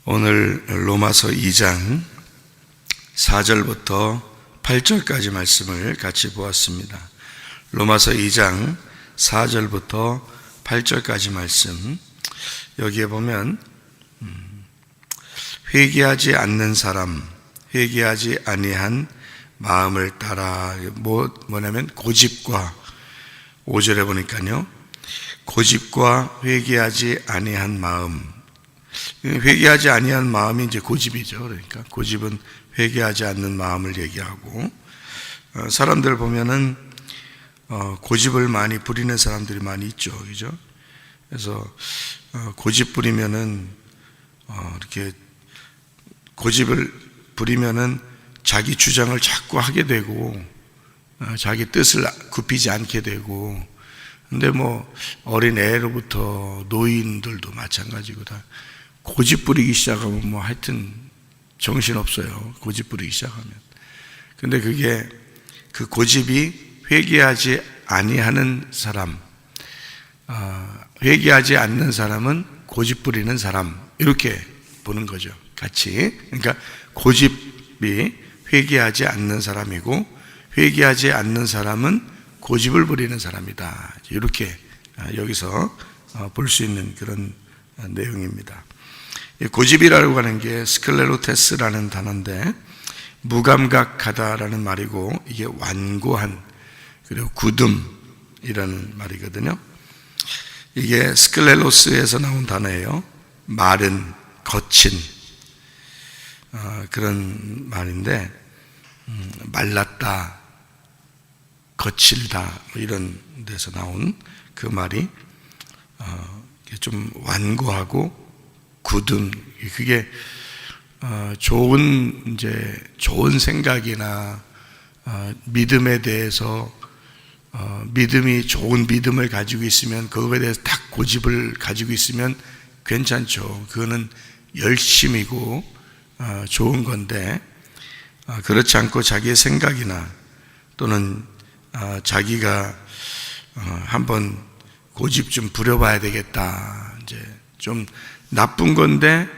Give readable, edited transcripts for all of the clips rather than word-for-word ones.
오늘 로마서 2장 4절부터 8절까지 말씀을 같이 보았습니다. 로마서 2장 4절부터 8절까지 말씀, 여기에 보면 회개하지 않는 사람, 회개하지 아니한 마음을 따라, 뭐냐면 고집과, 5절에 보니까요, 고집과 회개하지 아니한 마음. 회개하지 아니한 마음이 이제 고집이죠. 그러니까 고집은 회개하지 않는 마음을 얘기하고, 사람들 보면은 고집을 많이 부리는 사람들이 많이 있죠, 그죠? 그래서 고집 부리면은 이렇게 고집을 부리면은 자기 주장을 자꾸 하게 되고, 자기 뜻을 굽히지 않게 되고. 근데 뭐 어린 애로부터 노인들도 마찬가지고 다 고집 부리기 시작하면 뭐 하여튼 정신없어요. 고집 부리기 시작하면. 근데 그게 그 고집이 회개하지 아니하는 사람, 회개하지 않는 사람은 고집 부리는 사람, 이렇게 보는 거죠. 같이. 그러니까 고집이 회개하지 않는 사람이고, 회개하지 않는 사람은 고집을 부리는 사람이다. 이렇게 여기서 볼 수 있는 그런 내용입니다. 고집이라고 하는 게 스클레로테스라는 단어인데, 무감각하다라는 말이고, 이게 완고한, 그리고 굳음이라는 말이거든요. 이게 스클레로스에서 나온 단어예요. 마른, 거친 그런 말인데, 말랐다, 거칠다, 이런 데서 나온 그 말이 좀 완고하고 굳은, 그게 좋은 생각이나 믿음에 대해서, 믿음이 좋은 믿음을 가지고 있으면, 그거에 대해서 딱 고집을 가지고 있으면 괜찮죠. 그거는 열심이고 좋은 건데, 그렇지 않고 자기의 생각이나 또는 자기가 한번 고집 좀 부려봐야 되겠다, 이제 좀 나쁜 건데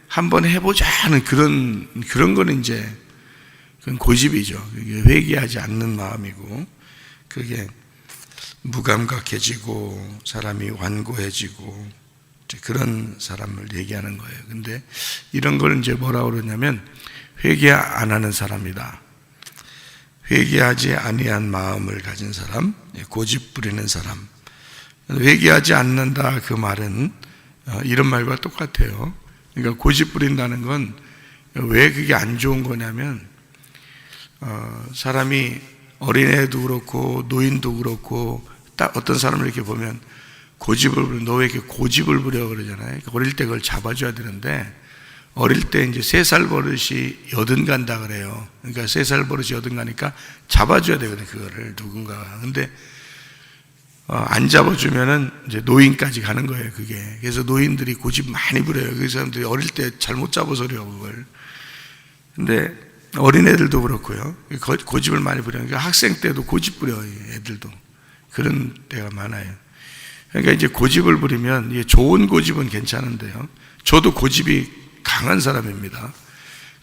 한번 해보자 하는 그런 거는 이제 그건 고집이죠. 그게 회개하지 않는 마음이고, 그게 무감각해지고 사람이 완고해지고 그런 사람을 얘기하는 거예요. 근데 이런 걸 이제 뭐라고 그러냐면 회개 안 하는 사람이다. 회개하지 아니한 마음을 가진 사람, 고집 부리는 사람. 회개하지 않는다, 그 말은 이런 말과 똑같아요. 그러니까 고집 부린다는 건 왜 그게 안 좋은 거냐면, 사람이 어린애도 그렇고 노인도 그렇고, 딱 어떤 사람을 이렇게 보면 고집을 부려, 너 왜 이렇게 고집을 부려 그러잖아요. 어릴 때 그걸 잡아줘야 되는데, 어릴 때 이제 3살 버릇이 여든 간다 그래요. 그러니까 3살 버릇이 여든 가니까 잡아줘야 되거든요, 그거를 누군가가. 근데 안 잡아주면은 이제 노인까지 가는 거예요, 그게. 그래서 노인들이 고집 많이 부려요. 그 사람들이 어릴 때 잘못 잡아서 그래요, 그걸. 근데 어린애들도 그렇고요, 고집을 많이 부려요. 그러니까 학생 때도 고집 부려요, 애들도. 그런 때가 많아요. 그러니까 이제 고집을 부리면, 이게 좋은 고집은 괜찮은데요, 저도 고집이 강한 사람입니다.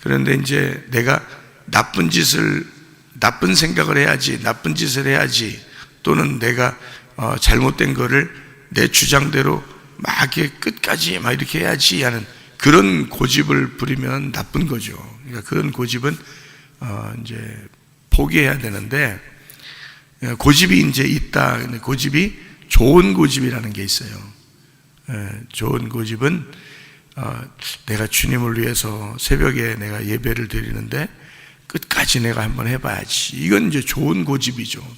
그런데 이제 내가 나쁜 생각을 해야지, 나쁜 짓을 해야지, 또는 내가 잘못된 거를 내 주장대로 막 이렇게 끝까지 막 이렇게 해야지 하는 그런 고집을 부리면 나쁜 거죠. 그러니까 그런 고집은 이제 포기해야 되는데, 고집이 이제 있다. 근데 고집이 좋은 고집이라는 게 있어요. 좋은 고집은 내가 주님을 위해서 새벽에 내가 예배를 드리는데 끝까지 내가 한번 해봐야지. 이건 이제 좋은 고집이죠.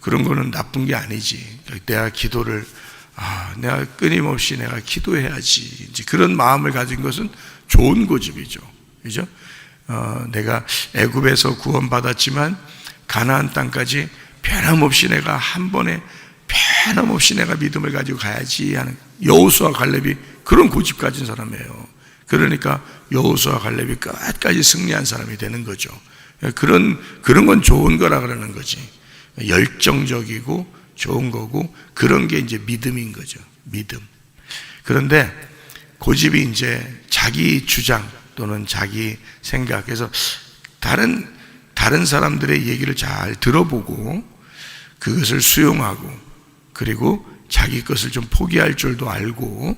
그런 거는 나쁜 게 아니지. 내가 기도를, 내가 끊임없이 내가 기도해야지, 이제 그런 마음을 가진 것은 좋은 고집이죠. 그죠? 내가 애굽에서 구원받았지만 가나안 땅까지 변함없이 내가 한 번에 변함없이 내가 믿음을 가지고 가야지 하는, 여호수아 갈렙이 그런 고집 가진 사람이에요. 그러니까 여호수아 갈렙이 끝까지 승리한 사람이 되는 거죠. 그런 건 좋은 거라 그러는 거지. 열정적이고 좋은 거고, 그런 게 이제 믿음인 거죠. 믿음. 그런데 고집이 이제 자기 주장 또는 자기 생각, 그래서 다른 사람들의 얘기를 잘 들어보고 그것을 수용하고, 그리고 자기 것을 좀 포기할 줄도 알고,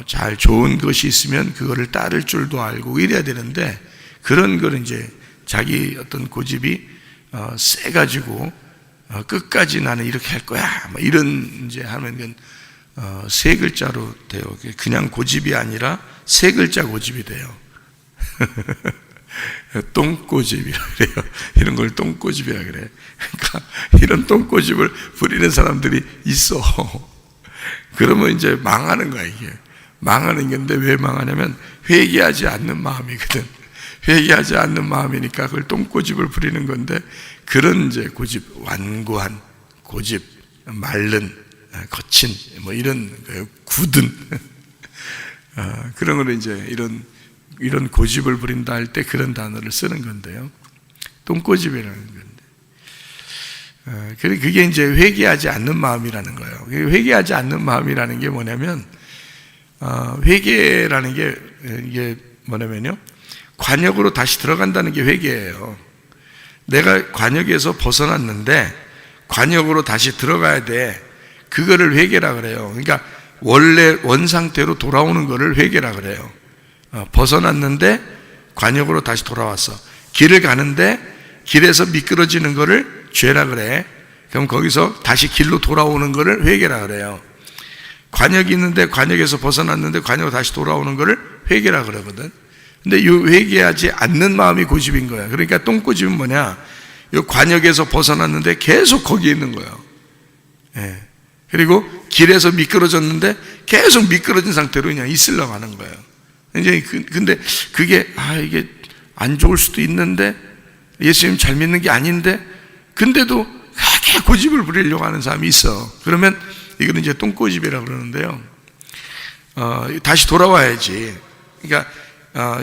잘 좋은 것이 있으면 그거를 따를 줄도 알고 이래야 되는데, 그런 거는 이제 자기 어떤 고집이 세가지고 끝까지 나는 이렇게 할 거야, 뭐 이런 이제 하면 세 글자로 돼요. 그냥 고집이 아니라 세 글자 고집이 돼요. 똥고집이라 그래요. 이런 걸 똥고집이라 그래. 그러니까 이런 똥고집을 부리는 사람들이 있어. 그러면 이제 망하는 거야. 이게 망하는 건데, 왜 망하냐면 회개하지 않는 마음이거든. 회개하지 않는 마음이니까 그걸 똥고집을 부리는 건데, 그런 이제 고집, 완고한 고집, 마른, 거친, 뭐 이런 굳은 그런 걸 이제 이런 고집을 부린다 할 때 그런 단어를 쓰는 건데요. 똥고집이라는 건데, 그게 이제 회개하지 않는 마음이라는 거예요. 회개하지 않는 마음이라는 게 뭐냐면, 회개라는 게 이게 뭐냐면요, 관역으로 다시 들어간다는 게 회개예요. 내가 관역에서 벗어났는데 관역으로 다시 들어가야 돼. 그거를 회개라 그래요. 그러니까 원래 원상태로 돌아오는 거를 회개라 그래요. 벗어났는데 관역으로 다시 돌아왔어. 길을 가는데 길에서 미끄러지는 거를 죄라 그래. 그럼 거기서 다시 길로 돌아오는 거를 회개라 그래요. 관역이 있는데 관역에서 벗어났는데 관역으로 다시 돌아오는 거를 회개라 그러거든. 근데 이 회개하지 않는 마음이 고집인 거야. 그러니까 똥고집은 뭐냐? 이 관역에서 벗어났는데 계속 거기에 있는 거예요. 예. 그리고 길에서 미끄러졌는데 계속 미끄러진 상태로 그냥 있으려고 하는 거예요. 이제 근데 그게 이게 안 좋을 수도 있는데, 예수님 잘 믿는 게 아닌데, 근데도 그렇게 고집을 부리려고 하는 사람이 있어. 그러면 이거는 이제 똥고집이라고 그러는데요. 다시 돌아와야지. 그러니까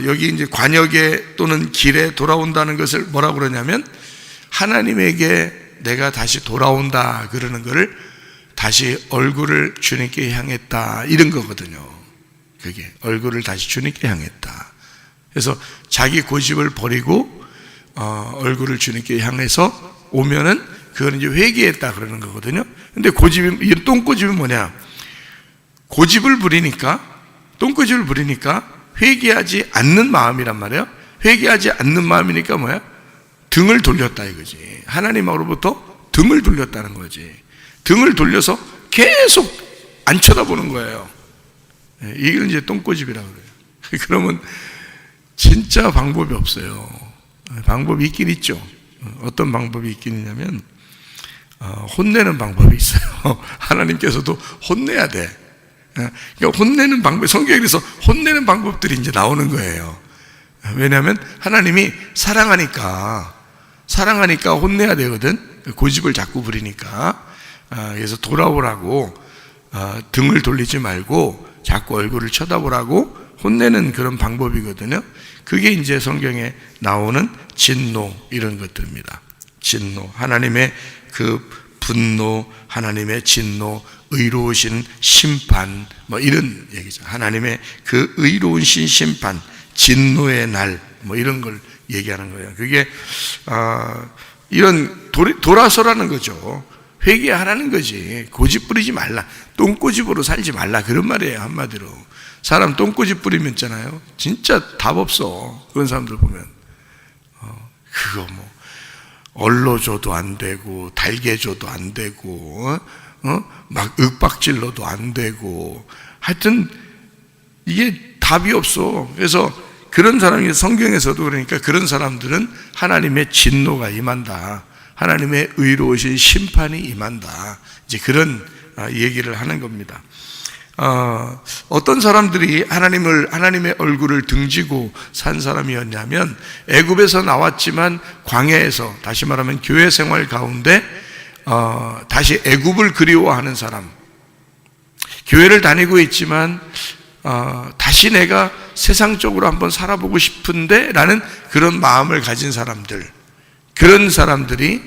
여기 이제 관역에 또는 길에 돌아온다는 것을 뭐라고 그러냐면, 하나님에게 내가 다시 돌아온다 그러는 것을 다시 얼굴을 주님께 향했다, 이런 거거든요. 그게 얼굴을 다시 주님께 향했다. 그래서 자기 고집을 버리고 얼굴을 주님께 향해서 오면은 그거는 이제 회개했다 그러는 거거든요. 근데 이 똥고집은 뭐냐? 고집을 부리니까, 똥고집을 부리니까 회개하지 않는 마음이란 말이에요. 회개하지 않는 마음이니까 뭐야? 등을 돌렸다 이거지. 하나님으로부터 등을 돌렸다는 거지. 등을 돌려서 계속 안 쳐다보는 거예요. 이게 이제 똥고집이라고 그래요. 그러면 진짜 방법이 없어요. 방법이 있긴 있죠. 어떤 방법이 있긴 있냐면, 혼내는 방법이 있어요. 하나님께서도 혼내야 돼. 그러니까 혼내는 방법, 성경에서 혼내는 방법들이 이제 나오는 거예요. 왜냐하면 하나님이 사랑하니까 혼내야 되거든. 고집을 자꾸 부리니까. 그래서 돌아오라고, 등을 돌리지 말고 자꾸 얼굴을 쳐다보라고 혼내는 그런 방법이거든요. 그게 이제 성경에 나오는 진노, 이런 것들입니다. 진노, 하나님의 그 분노, 하나님의 진노, 의로우신 심판, 뭐 이런 얘기죠. 하나님의 그 의로우신 심판, 진노의 날, 뭐 이런 걸 얘기하는 거예요. 그게 이런 돌아서라는 거죠. 회개하라는 거지. 고집 부리지 말라, 똥고집으로 살지 말라, 그런 말이에요. 한마디로 사람 똥고집 부리면 있잖아요, 진짜 답 없어. 그런 사람들 보면 그거 뭐 얼러줘도 안 되고 달개줘도 안 되고 막 윽박질러도 안 되고, 하여튼 이게 답이 없어. 그래서 그런 사람이 성경에서도, 그러니까 그런 사람들은 하나님의 진노가 임한다, 하나님의 의로우신 심판이 임한다, 이제 그런 얘기를 하는 겁니다. 어떤 사람들이 하나님의 얼굴을 등지고 산 사람이었냐면, 애굽에서 나왔지만 광야에서, 다시 말하면 교회 생활 가운데 다시 애굽을 그리워하는 사람, 교회를 다니고 있지만 다시 내가 세상적으로 한번 살아보고 싶은데 라는 그런 마음을 가진 사람들, 그런 사람들이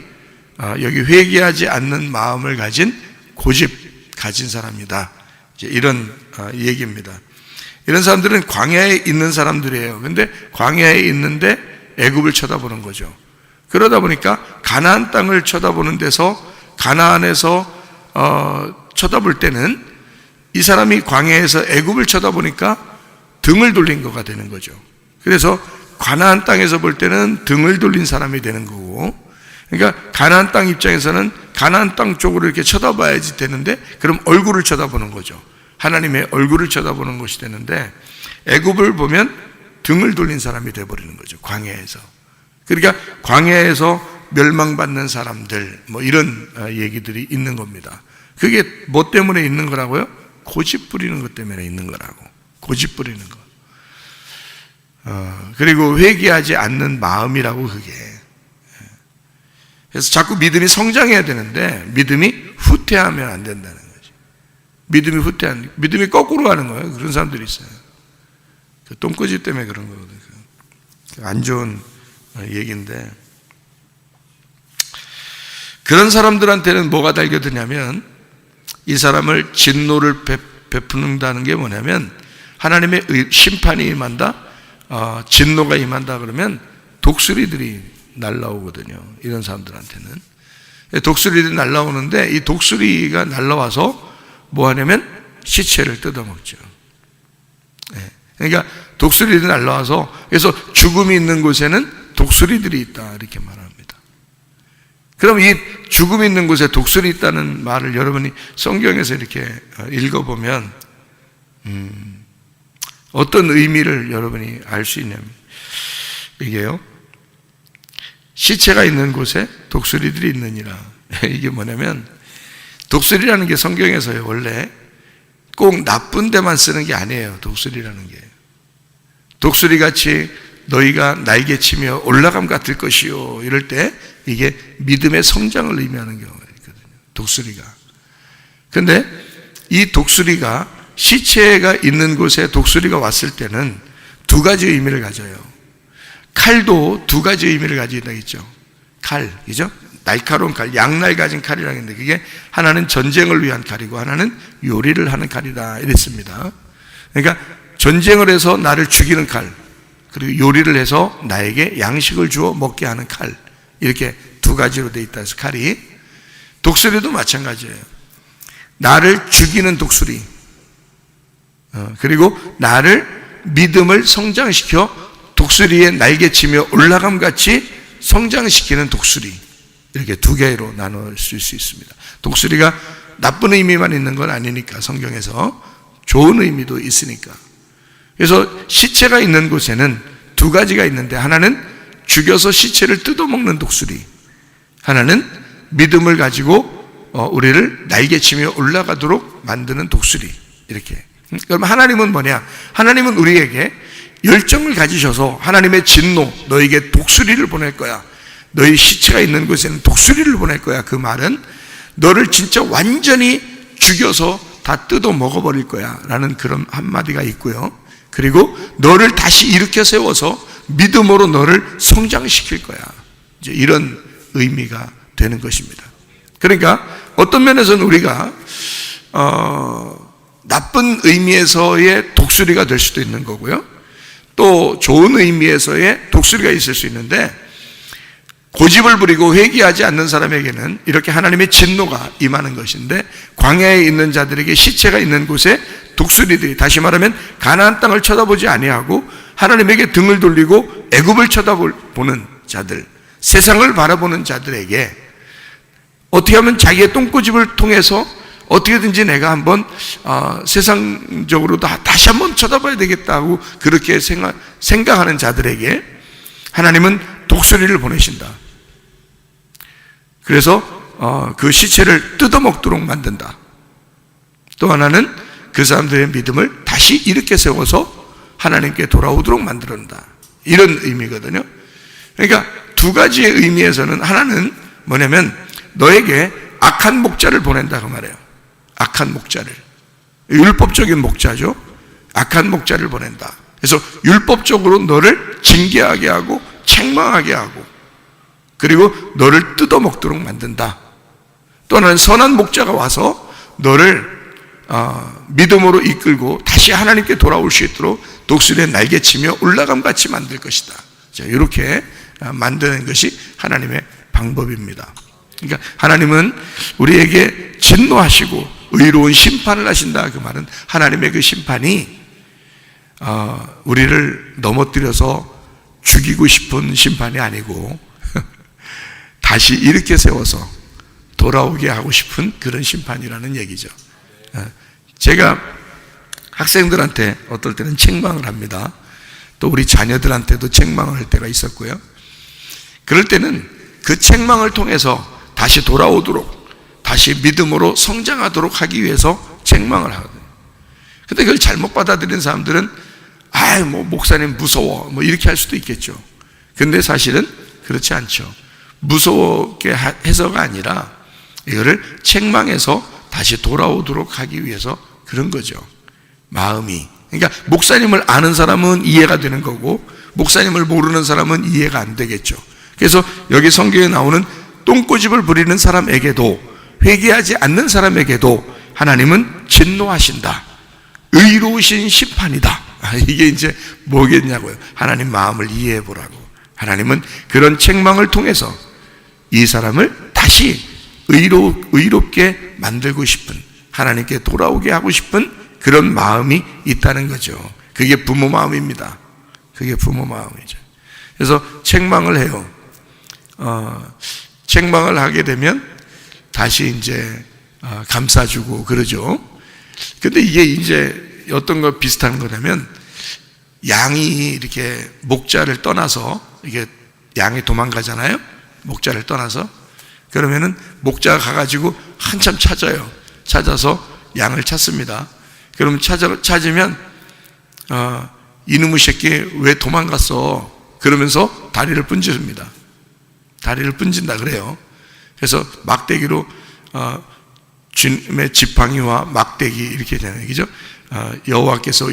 여기 회개하지 않는 마음을 가진, 고집 가진 사람이다, 이제 이런 얘기입니다. 이런 사람들은 광야에 있는 사람들이에요. 근데 광야에 있는데 애굽을 쳐다보는 거죠. 그러다 보니까 가나안 땅을 쳐다보는 데서 가나안에서 쳐다볼 때는 이 사람이 광야에서 애굽을 쳐다보니까 등을 돌린 거가 되는 거죠. 그래서 가나안 땅에서 볼 때는 등을 돌린 사람이 되는 거고, 그러니까 가나안 땅 입장에서는 가나안 땅 쪽으로 이렇게 쳐다봐야지 되는데, 그럼 얼굴을 쳐다보는 거죠. 하나님의 얼굴을 쳐다보는 것이 되는데, 애굽을 보면 등을 돌린 사람이 되어버리는 거죠. 광야에서. 그러니까 광야에서 멸망받는 사람들, 뭐 이런 얘기들이 있는 겁니다. 그게 뭐 때문에 있는 거라고요? 고집 부리는 것 때문에 있는 거라고. 고집 부리는 거. 그리고 회개하지 않는 마음이라고, 그게. 그래서 자꾸 믿음이 성장해야 되는데 믿음이 후퇴하면 안 된다는 거지. 믿음이 거꾸로 가는 거예요. 그런 사람들이 있어요. 그 똥꼬집 때문에 그런 거거든요. 안 좋은 얘기인데, 그런 사람들한테는 뭐가 달겨드냐면, 이 사람을 진노를 베푸는다는 게 뭐냐면, 하나님의 심판이 임한다, 진노가 임한다 그러면 독수리들이 날라오거든요. 이런 사람들한테는 독수리들이 날라오는데, 이 독수리가 날라와서 뭐 하냐면 시체를 뜯어먹죠. 그러니까 독수리들이 날라와서, 그래서 죽음이 있는 곳에는 독수리들이 있다, 이렇게 말합니다. 그럼 이 죽음이 있는 곳에 독수리 있다는 말을 여러분이 성경에서 이렇게 읽어보면 어떤 의미를 여러분이 알 수 있냐면, 이게요, 시체가 있는 곳에 독수리들이 있느니라. 이게 뭐냐면, 독수리라는 게 성경에서요, 원래 꼭 나쁜 데만 쓰는 게 아니에요. 독수리라는 게 독수리같이 너희가 날개치며 올라감 같을 것이요, 이럴 때 이게 믿음의 성장을 의미하는 경우가 있거든요, 독수리가. 근데 이 독수리가, 시체가 있는 곳에 독수리가 왔을 때는 두 가지 의미를 가져요. 칼도 두 가지 의미를 가지고 있죠. 칼, 그죠? 날카로운 칼, 양날 가진 칼이라고 했는데, 그게 하나는 전쟁을 위한 칼이고 하나는 요리를 하는 칼이다, 이랬습니다. 그러니까 전쟁을 해서 나를 죽이는 칼, 그리고 요리를 해서 나에게 양식을 주어 먹게 하는 칼, 이렇게 두 가지로 되어 있다 해서 칼이. 독수리도 마찬가지예요. 나를 죽이는 독수리, 그리고 나를 믿음을 성장시켜 독수리의 날개치며 올라감 같이 성장시키는 독수리, 이렇게 두 개로 나눌 수 있습니다. 독수리가 나쁜 의미만 있는 건 아니니까, 성경에서 좋은 의미도 있으니까. 그래서 시체가 있는 곳에는 두 가지가 있는데, 하나는 죽여서 시체를 뜯어먹는 독수리, 하나는 믿음을 가지고 우리를 날개치며 올라가도록 만드는 독수리, 이렇게. 그럼 하나님은 뭐냐? 하나님은 우리에게 열정을 가지셔서 하나님의 진노, 너에게 독수리를 보낼 거야, 너희 시체가 있는 곳에는 독수리를 보낼 거야. 그 말은 너를 진짜 완전히 죽여서 다 뜯어 먹어버릴 거야 라는 그런 한마디가 있고요, 그리고 너를 다시 일으켜 세워서 믿음으로 너를 성장시킬 거야, 이제 이런 의미가 되는 것입니다. 그러니까 어떤 면에서는 우리가 나쁜 의미에서의 독수리가 될 수도 있는 거고요, 또 좋은 의미에서의 독수리가 있을 수 있는데, 고집을 부리고 회개하지 않는 사람에게는 이렇게 하나님의 진노가 임하는 것인데, 광야에 있는 자들에게, 시체가 있는 곳에 독수리들이, 다시 말하면 가나안 땅을 쳐다보지 아니하고 하나님에게 등을 돌리고 애굽을 쳐다보는 자들, 세상을 바라보는 자들에게 어떻게 하면 자기의 똥꼬집을 통해서 어떻게든지 내가 한번 세상적으로 다시 한번 쳐다봐야 되겠다고 그렇게 생각하는 자들에게 하나님은 독수리를 보내신다. 그래서 그 시체를 뜯어먹도록 만든다. 또 하나는 그 사람들의 믿음을 다시 일으켜 세워서 하나님께 돌아오도록 만든다, 이런 의미거든요. 그러니까 두 가지의 의미에서는, 하나는 뭐냐면 너에게 악한 목자를 보낸다, 그 말이에요. 악한 목자를, 율법적인 목자죠. 악한 목자를 보낸다. 그래서 율법적으로 너를 징계하게 하고 책망하게 하고, 그리고 너를 뜯어먹도록 만든다. 또 하나는 선한 목자가 와서 너를 믿음으로 이끌고 다시 하나님께 돌아올 수 있도록 독수리의 날개치며 올라감같이 만들 것이다. 자, 이렇게 만드는 것이 하나님의 방법입니다. 그러니까 하나님은 우리에게 진노하시고 의로운 심판을 하신다. 그 말은 하나님의 그 심판이 우리를 넘어뜨려서 죽이고 싶은 심판이 아니고 다시 일으켜 세워서 돌아오게 하고 싶은 그런 심판이라는 얘기죠. 제가 학생들한테 어떨 때는 책망을 합니다. 또 우리 자녀들한테도 책망을 할 때가 있었고요. 그럴 때는 그 책망을 통해서 다시 돌아오도록, 다시 믿음으로 성장하도록 하기 위해서 책망을 하거든요. 근데 그걸 잘못 받아들이는 사람들은 목사님 무서워 이렇게 할 수도 있겠죠. 근데 사실은 그렇지 않죠. 무서웠게 해서가 아니라 이거를 책망해서 다시 돌아오도록 하기 위해서 그런 거죠. 마음이. 그러니까 목사님을 아는 사람은 이해가 되는 거고 목사님을 모르는 사람은 이해가 안 되겠죠. 그래서 여기 성경에 나오는 똥꼬집을 부리는 사람에게도, 회개하지 않는 사람에게도 하나님은 진노하신다. 의로우신 심판이다. 이게 이제 뭐겠냐고요. 하나님 마음을 이해해 보라고. 하나님은 그런 책망을 통해서 이 사람을 다시 의롭게 만들고 싶은, 하나님께 돌아오게 하고 싶은 그런 마음이 있다는 거죠. 그게 부모 마음입니다. 그게 부모 마음이죠. 그래서 책망을 해요. 책망을 하게 되면 다시 이제 감싸주고 그러죠. 근데 이게 이제 어떤 거 비슷한 거냐면, 양이 이렇게 목자를 떠나서, 이게 양이 도망가잖아요. 목자를 떠나서. 그러면은 목자가 가가지고 한참 찾아요. 찾아서 양을 찾습니다. 그러면 찾으면 이놈의 새끼 왜 도망갔어? 그러면서 다리를 분집니다. 다리를 분진다 그래요. 그래서 막대기로 주님의 지팡이와 막대기 이렇게 되는 얘기죠. 여호와께서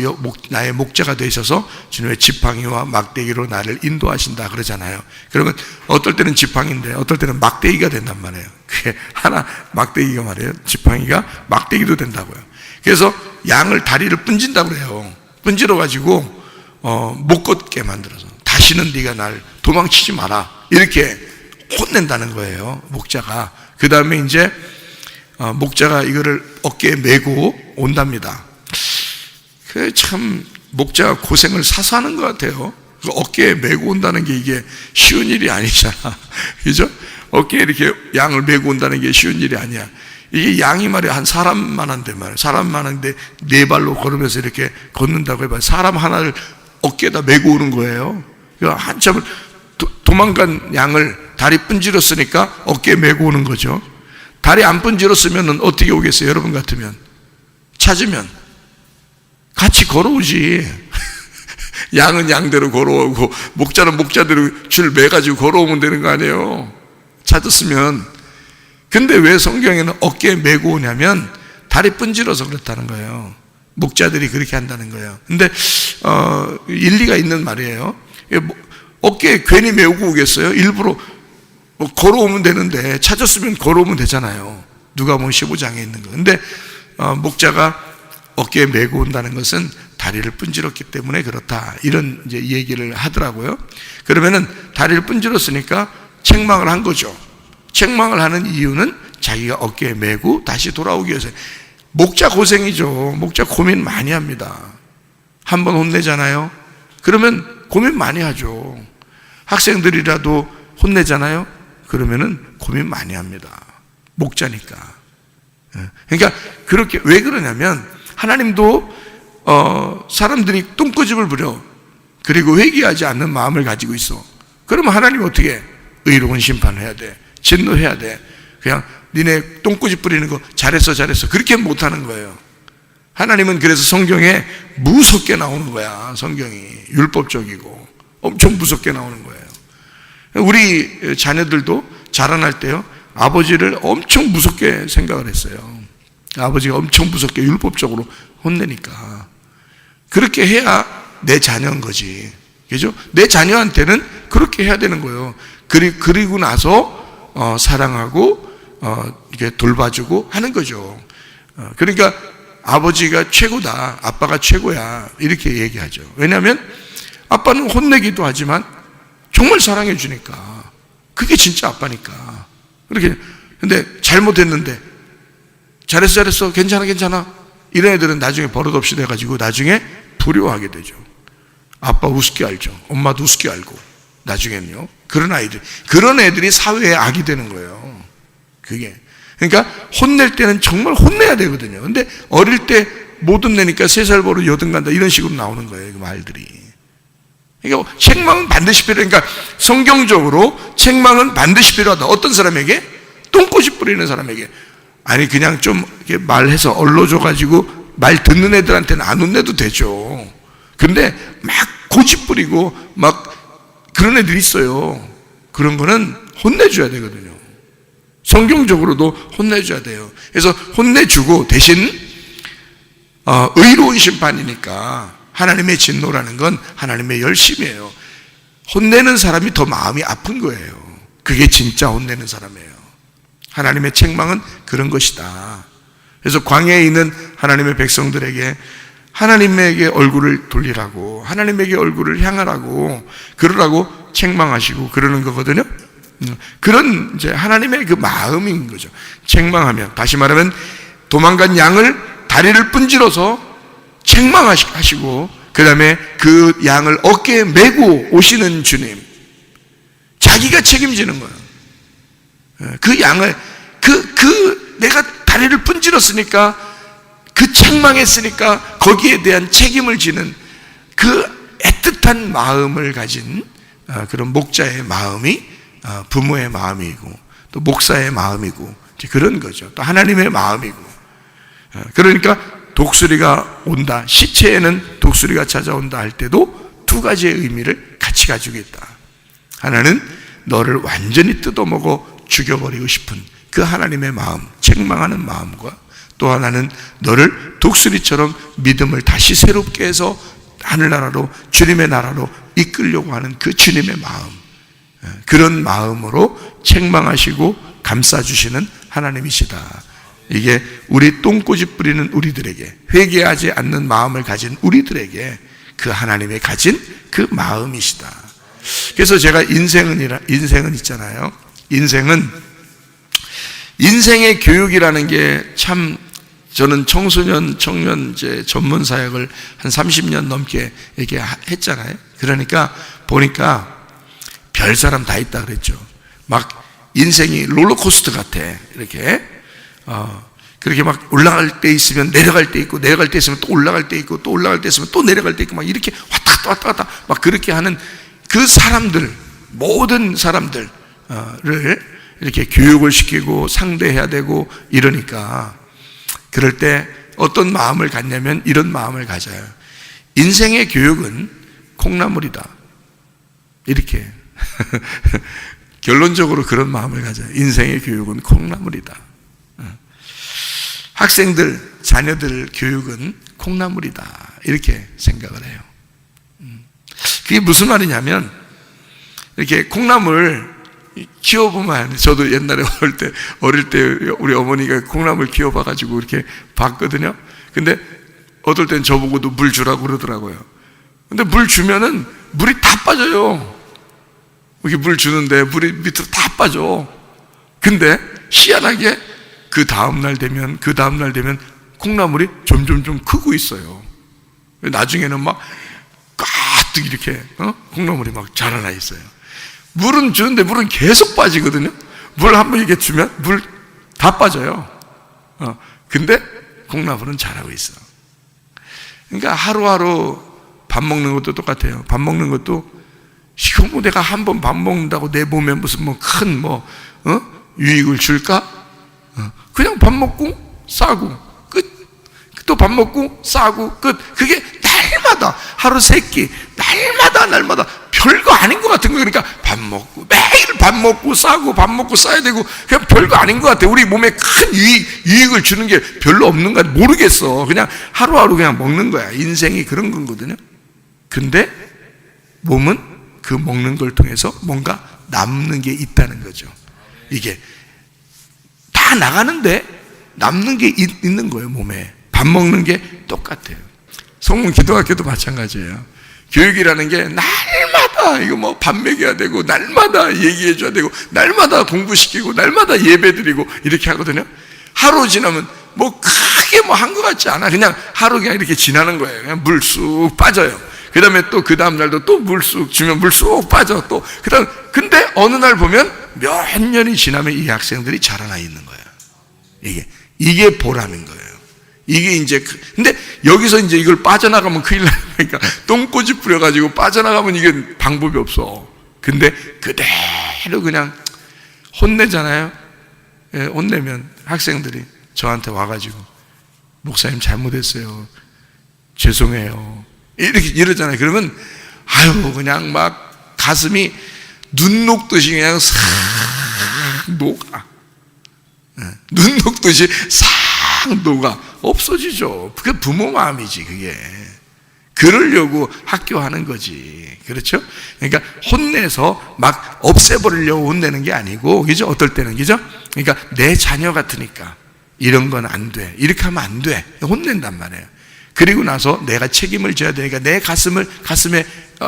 나의 목자가 되셔서 주님의 지팡이와 막대기로 나를 인도하신다 그러잖아요. 그러면 어떨 때는 지팡이인데 어떨 때는 막대기가 된단 말이에요. 그게 하나 막대기가 말이에요. 지팡이가 막대기도 된다고요. 그래서 양을 다리를 분진다고 그래요. 분질러 가지고 못 걷게 만들어서 다시는 네가 날 도망치지 마라 이렇게 혼낸다는 거예요. 목자가. 그 다음에 이제 목자가 이거를 어깨에 메고 온답니다. 그 참 목자가 고생을 사서 하는 것 같아요. 어깨에 메고 온다는 게 이게 쉬운 일이 아니잖아. 그죠? 어깨에 이렇게 양을 메고 온다는 게 쉬운 일이 아니야. 이게 양이 말이야 한 사람만한데 말이야. 사람만한데 네 발로 걸으면서 이렇게 걷는다고 해봐요. 사람 하나를 어깨에다 메고 오는 거예요. 한참을 도망간 양을 다리 분질렀으니까 어깨에 메고 오는 거죠. 다리 안 분질렀으면 어떻게 오겠어요? 여러분 같으면 찾으면 같이 걸어오지. 양은 양대로 걸어오고 목자는 목자대로 줄 매가지고 걸어오면 되는 거 아니에요? 찾았으면. 근데 왜 성경에는 어깨에 메고 오냐면 다리 분질러서 그렇다는 거예요. 목자들이 그렇게 한다는 거예요. 근데 일리가 있는 말이에요. 어깨에 괜히 메고 오겠어요? 일부러 걸어오면 되는데, 찾았으면 걸어오면 되잖아요. 누가복음 15장에 있는 거. 근데 목자가 어깨에 메고 온다는 것은 다리를 분질렀기 때문에 그렇다. 이런 이제 얘기를 하더라고요. 그러면은 다리를 분질렀으니까 책망을 한 거죠. 책망을 하는 이유는 자기가 어깨에 메고 다시 돌아오기 위해서. 목자 고생이죠. 목자 고민 많이 합니다. 한번 혼내잖아요. 그러면 고민 많이 하죠. 학생들이라도 혼내잖아요. 그러면은 고민 많이 합니다. 목자니까. 그러니까 그렇게 왜 그러냐면 하나님도 사람들이 똥꼬집을 부려 그리고 회개하지 않는 마음을 가지고 있어. 그러면 하나님 어떻게 의로운 심판을 해야 돼? 진노해야 돼. 그냥 니네 똥꼬집 부리는 거 잘했어 그렇게 못하는 거예요. 하나님은 그래서 성경에 무섭게 나오는 거야. 성경이 율법적이고 엄청 무섭게 나오는 거예요. 우리 자녀들도 자라날 때요, 아버지를 엄청 무섭게 생각을 했어요. 아버지가 엄청 무섭게 율법적으로 혼내니까. 그렇게 해야 내 자녀인 거지. 그죠? 내 자녀한테는 그렇게 해야 되는 거예요. 그리고 나서 사랑하고 이렇게 돌봐주고 하는 거죠. 그러니까 아버지가 최고다, 아빠가 최고야, 이렇게 얘기하죠. 왜냐하면 아빠는 혼내기도 하지만 정말 사랑해 주니까 그게 진짜 아빠니까. 그렇게. 근데 잘못했는데 잘했어 괜찮아 이런 애들은 나중에 버릇없이 돼가지고 나중에 두려워하게 되죠. 아빠 우습게 알죠. 엄마도 우습게 알고. 나중에는요, 그런 애들이 사회의 악이 되는 거예요. 그게. 그러니까 혼낼 때는 정말 혼내야 되거든요. 근데 어릴 때 못 혼내니까 3살 버릇 여든 간다, 이런 식으로 나오는 거예요, 그 말들이. 그러니까 책망은 반드시 필요해. 그러니까 성경적으로 책망은 반드시 필요하다. 어떤 사람에게? 똥꼬집 부리는 사람에게. 아니 그냥 좀 이렇게 말해서 얼러줘가지고 말 듣는 애들한테는 안 혼내도 되죠. 근데 막 고집 부리고 막 그런 애들이 있어요. 그런 거는 혼내줘야 되거든요. 성경적으로도 혼내줘야 돼요. 그래서 혼내주고 대신 의로운 심판이니까 하나님의 진노라는 건 하나님의 열심이에요. 혼내는 사람이 더 마음이 아픈 거예요. 그게 진짜 혼내는 사람이에요. 하나님의 책망은 그런 것이다. 그래서 광야에 있는 하나님의 백성들에게 하나님에게 얼굴을 돌리라고, 하나님에게 얼굴을 향하라고, 그러라고 책망하시고 그러는 거거든요. 그런 이제 하나님의 그 마음인 거죠. 책망하면, 다시 말하면 도망간 양을 다리를 분질러서 책망하시고 그 다음에 그 양을 어깨에 메고 오시는 주님, 자기가 책임지는 거예요. 그 양을 내가 다리를 분질렀으니까, 그 책망했으니까 거기에 대한 책임을 지는 그 애틋한 마음을 가진 그런 목자의 마음이 부모의 마음이고 또 목사의 마음이고 그런 거죠. 또 하나님의 마음이고. 그러니까 독수리가 온다, 시체에는 독수리가 찾아온다 할 때도 두 가지의 의미를 같이 가지고 있다. 하나는 너를 완전히 뜯어먹어 죽여버리고 싶은 그 하나님의 마음, 책망하는 마음과, 또 하나는 너를 독수리처럼 믿음을 다시 새롭게 해서 하늘나라로, 주님의 나라로 이끌려고 하는 그 주님의 마음, 그런 마음으로 책망하시고 감싸주시는 하나님이시다. 이게 우리 똥꼬집 부리는 우리들에게, 회개하지 않는 마음을 가진 우리들에게 그 하나님의 가진 그 마음이시다. 그래서 제가 인생은 있잖아요. 인생의 교육이라는 게 참, 저는 청소년, 청년 전문 사역을 한 30년 넘게 이렇게 했잖아요. 그러니까 보니까 별 사람 다 있다 그랬죠. 막 인생이 롤러코스터 같아. 이렇게. 그렇게 막 올라갈 때 있으면 내려갈 때 있고, 내려갈 때 있으면 또 올라갈 때 있고, 또 올라갈 때 있으면 또 내려갈 때 있고, 막 이렇게 왔다 갔다 막 그렇게 하는 그 사람들, 모든 사람들을 이렇게 교육을 시키고 상대해야 되고 이러니까, 그럴 때 어떤 마음을 갖냐면 이런 마음을 가져요. 인생의 교육은 콩나물이다. 이렇게. 결론적으로 그런 마음을 가져요. 인생의 교육은 콩나물이다. 학생들, 자녀들 교육은 콩나물이다. 이렇게 생각을 해요. 그게 무슨 말이냐면, 이렇게 콩나물 키워보면, 저도 옛날에 어릴 때 우리 어머니가 콩나물 키워봐가지고 이렇게 봤거든요. 근데 어떨 땐 저보고도 물 주라고 그러더라고요. 근데 물 주면은 물이 다 빠져요. 이렇게 물 주는데 물이 밑으로 다 빠져. 근데 희한하게 그 다음날 되면 콩나물이 점점 좀 크고 있어요. 나중에는 막 가득 이렇게 콩나물이 막 자라나 있어요. 물은 주는데 물은 계속 빠지거든요. 물 한번 이렇게 주면 물 다 빠져요. 근데 콩나물은 자라고 있어. 그러니까 하루하루 밥 먹는 것도 똑같아요. 밥 먹는 것도, 이거 뭐 내가 한 번 밥 먹는다고 내 몸에 무슨 큰 유익을 줄까? 그냥 밥 먹고 싸고 끝. 또 밥 먹고 싸고 끝. 그게 날마다, 하루 3끼, 날마다 별거 아닌 것 같은 거예요. 그러니까 밥 먹고, 매일 밥 먹고 싸고 밥 먹고 싸야 되고, 그냥 별거 아닌 것 같아. 우리 몸에 큰 유익을 주는 게 별로 없는 거 모르겠어. 그냥 하루하루 그냥 먹는 거야. 인생이 그런 거거든요. 근데 몸은 그 먹는 걸 통해서 뭔가 남는 게 있다는 거죠. 이게 다 나가는데 남는 게 있는 거예요. 몸에 밥 먹는 게 똑같아요. 성문 기독학교도 마찬가지예요. 교육이라는 게 날마다 이거 뭐 밥 먹여야 되고, 날마다 얘기해 줘야 되고, 날마다 공부시키고, 날마다 예배 드리고 이렇게 하거든요. 하루 지나면 뭐 크게 뭐 한 것 같지 않아. 그냥 하루 그냥 이렇게 지나는 거예요. 그냥 물 쑥 빠져요. 그 다음에 또 그 다음 날도 또 물 쑥 주면 물 쑥 빠져. 또 그 다음, 근데 어느 날 보면 몇 년이 지나면 이 학생들이 자라나 있는 거예요. 이게 보람인 거예요. 이게 이제, 근데 여기서 이제 이걸 빠져나가면 큰일 나니까 똥꼬집 부려가지고 빠져나가면 이게 방법이 없어. 근데 그대로 그냥 혼내잖아요. 예, 혼내면 학생들이 저한테 와가지고, 목사님 잘못했어요, 죄송해요, 이렇게 이러잖아요. 그러면 아유 그냥 막 가슴이 눈 녹듯이 그냥 싹 녹아. 눈 녹듯이 싹 녹아 없어지죠. 그게 부모 마음이지. 그게 그러려고 학교하는 거지. 그렇죠? 그러니까 혼내서 막 없애버리려고 혼내는 게 아니고, 그죠? 어떨 때는, 그죠? 그러니까 내 자녀 같으니까 이런 건 안 돼, 이렇게 하면 안 돼, 혼낸단 말이에요. 그리고 나서 내가 책임을 져야 되니까 내 가슴에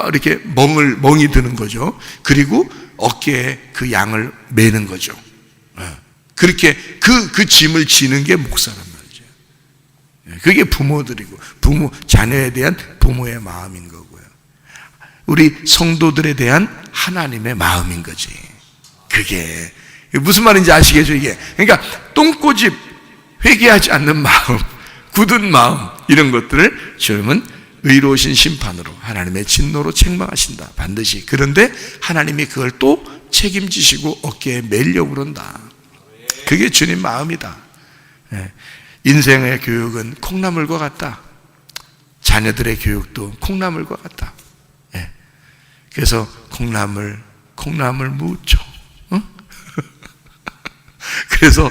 이렇게 멍이 드는 거죠. 그리고 어깨에 그 양을 매는 거죠. 그렇게 그 짐을 지는 게 목사란 말이죠. 그게 부모들이고, 자녀에 대한 부모의 마음인 거고요. 우리 성도들에 대한 하나님의 마음인 거지. 그게 무슨 말인지 아시겠죠? 이게 그러니까 똥꼬집, 회개하지 않는 마음, 굳은 마음, 이런 것들을 주님은 의로우신 심판으로, 하나님의 진노로 책망하신다, 반드시. 그런데 하나님이 그걸 또 책임지시고 어깨에 매려고 그런다. 그게 주님 마음이다. 인생의 교육은 콩나물과 같다. 자녀들의 교육도 콩나물과 같다. 그래서 콩나물 무쳐, 그래서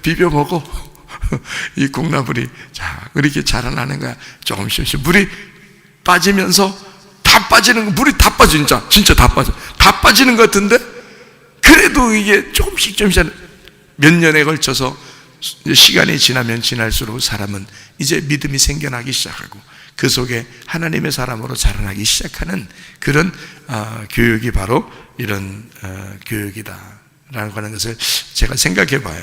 비벼 먹어. 이 콩나물이 자 이렇게 자라나는 거야. 조금씩 물이 빠지면서 다 빠지는 거, 물이 다 빠져. 진짜 다 빠지는 것 같은데, 그래도 이게 조금씩 몇 년에 걸쳐서 시간이 지나면 지날수록 사람은 이제 믿음이 생겨나기 시작하고, 그 속에 하나님의 사람으로 자라나기 시작하는 그런 교육이 바로 이런 교육이다라고 하는 것을 제가 생각해 봐요.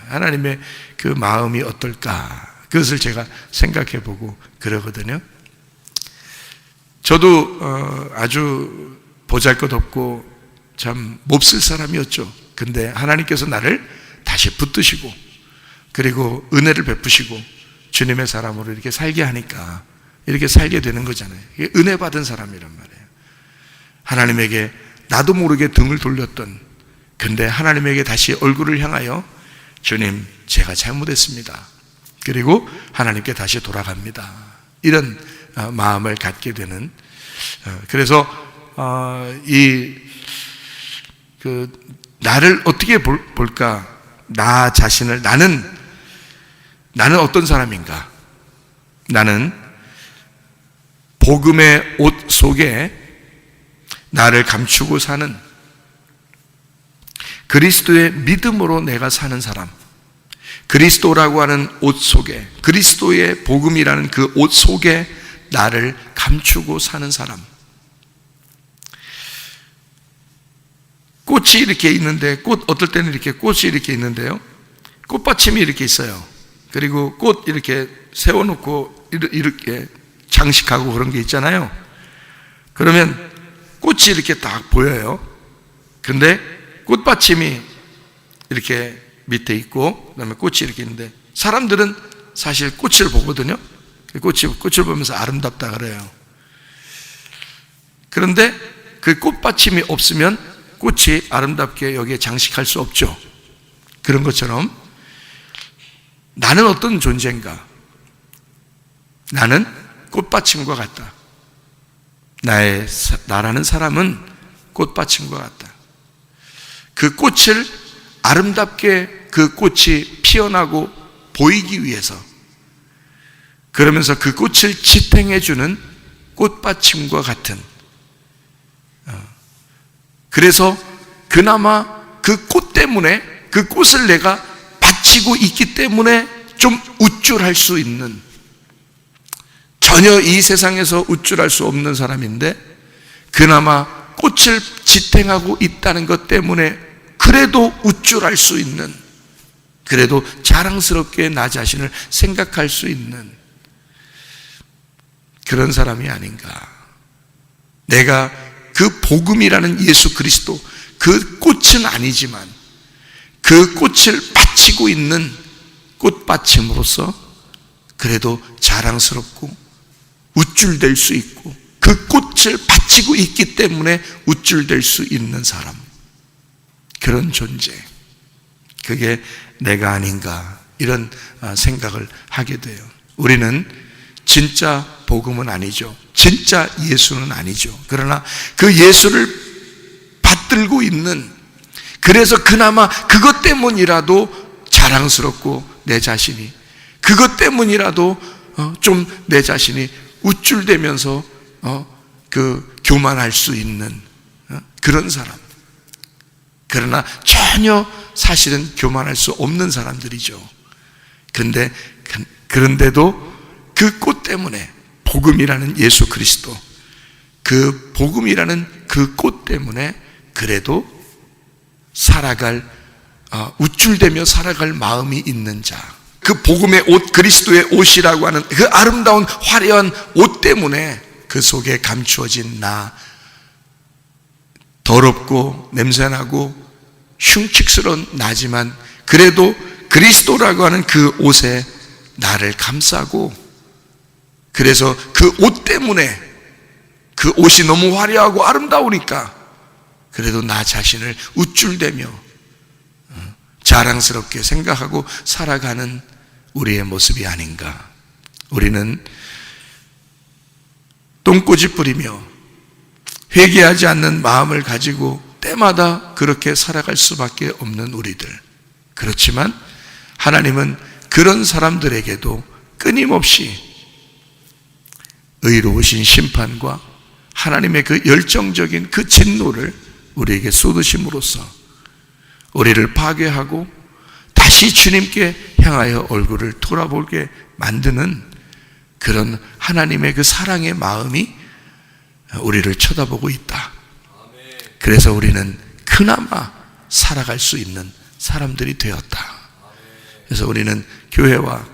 하나님의 그 마음이 어떨까, 그것을 제가 생각해 보고 그러거든요. 저도 아주 보잘것없고 참 몹쓸 사람이었죠. 근데 하나님께서 나를 다시 붙드시고, 그리고 은혜를 베푸시고 주님의 사람으로 이렇게 살게 하니까 이렇게 살게 되는 거잖아요. 이게 은혜 받은 사람이란 말이에요. 하나님에게 나도 모르게 등을 돌렸던, 근데 하나님에게 다시 얼굴을 향하여 주님, 제가 잘못했습니다, 그리고 하나님께 다시 돌아갑니다, 이런 마음을 갖게 되는, 그래서 나를 어떻게 볼까, 나 자신을, 나는 어떤 사람인가, 나는 복음의 옷 속에 나를 감추고 사는, 그리스도의 믿음으로 내가 사는 사람, 그리스도라고 하는 옷 속에, 그리스도의 복음이라는 그 옷 속에 나를 감추고 사는 사람. 꽃이 이렇게 있는데, 어떨 때는 이렇게 꽃이 이렇게 있는데요, 꽃받침이 이렇게 있어요. 그리고 꽃 이렇게 세워놓고 이렇게 장식하고 그런 게 있잖아요. 그러면 꽃이 이렇게 딱 보여요. 근데 꽃받침이 이렇게 밑에 있고, 그 다음에 꽃이 이렇게 있는데, 사람들은 사실 꽃을 보거든요. 꽃을 보면서 아름답다 그래요. 그런데 그 꽃받침이 없으면 꽃이 아름답게 여기에 장식할 수 없죠. 그런 것처럼 나는 어떤 존재인가? 나는 꽃받침과 같다. 나라는 사람은 꽃받침과 같다. 그 꽃을 아름답게, 그 꽃이 피어나고 보이기 위해서, 그러면서 그 꽃을 지탱해주는 꽃받침과 같은, 그래서 그나마 그 꽃 때문에, 그 꽃을 내가 바치고 있기 때문에 좀 우쭐할 수 있는, 전혀 이 세상에서 우쭐할 수 없는 사람인데 그나마 꽃을 지탱하고 있다는 것 때문에 그래도 우쭐할 수 있는, 그래도 자랑스럽게 나 자신을 생각할 수 있는 그런 사람이 아닌가. 내가 그 복음이라는 예수 그리스도, 그 꽃은 아니지만 그 꽃을 바치고 있는 꽃받침으로서 그래도 자랑스럽고 우쭐될 수 있고, 그 꽃을 바치고 있기 때문에 우쭐될 수 있는 사람, 그런 존재, 그게 내가 아닌가, 이런 생각을 하게 돼요. 우리는 진짜 복음은 아니죠. 진짜 예수는 아니죠. 그러나 그 예수를 받들고 있는, 그래서 그나마 그것 때문이라도 자랑스럽고 내 자신이, 그것 때문이라도 좀 내 자신이 우쭐대면서 교만할 수 있는 그런 사람. 그러나 전혀 사실은 교만할 수 없는 사람들이죠. 그런데도 그 꽃 때문에, 복음이라는 예수 그리스도, 그 복음이라는 그 꽃 때문에 그래도 우쭐대며 살아갈 마음이 있는 자, 그 복음의 옷, 그리스도의 옷이라고 하는 그 아름다운 화려한 옷 때문에 그 속에 감추어진 나, 더럽고 냄새나고 흉측스러운 나지만 그래도 그리스도라고 하는 그 옷에 나를 감싸고, 그래서 그 옷 때문에, 그 옷이 너무 화려하고 아름다우니까 그래도 나 자신을 우쭐대며 자랑스럽게 생각하고 살아가는 우리의 모습이 아닌가. 우리는 똥꼬집 부리며 회개하지 않는 마음을 가지고 때마다 그렇게 살아갈 수밖에 없는 우리들. 그렇지만 하나님은 그런 사람들에게도 끊임없이 의로우신 심판과 하나님의 그 열정적인 그 진노를 우리에게 쏟으심으로써 우리를 파괴하고 다시 주님께 향하여 얼굴을 돌아보게 만드는 그런 하나님의 그 사랑의 마음이 우리를 쳐다보고 있다. 그래서 우리는 그나마 살아갈 수 있는 사람들이 되었다. 그래서 우리는 교회와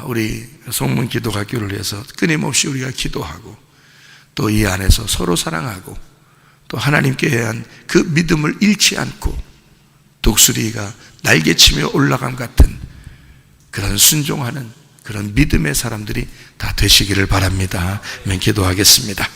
우리 송문 기도학교를 위해서 끊임없이 우리가 기도하고, 또 이 안에서 서로 사랑하고, 또 하나님께 대한 그 믿음을 잃지 않고 독수리가 날개치며 올라감 같은 그런 순종하는 그런 믿음의 사람들이 다 되시기를 바랍니다. 기도하겠습니다.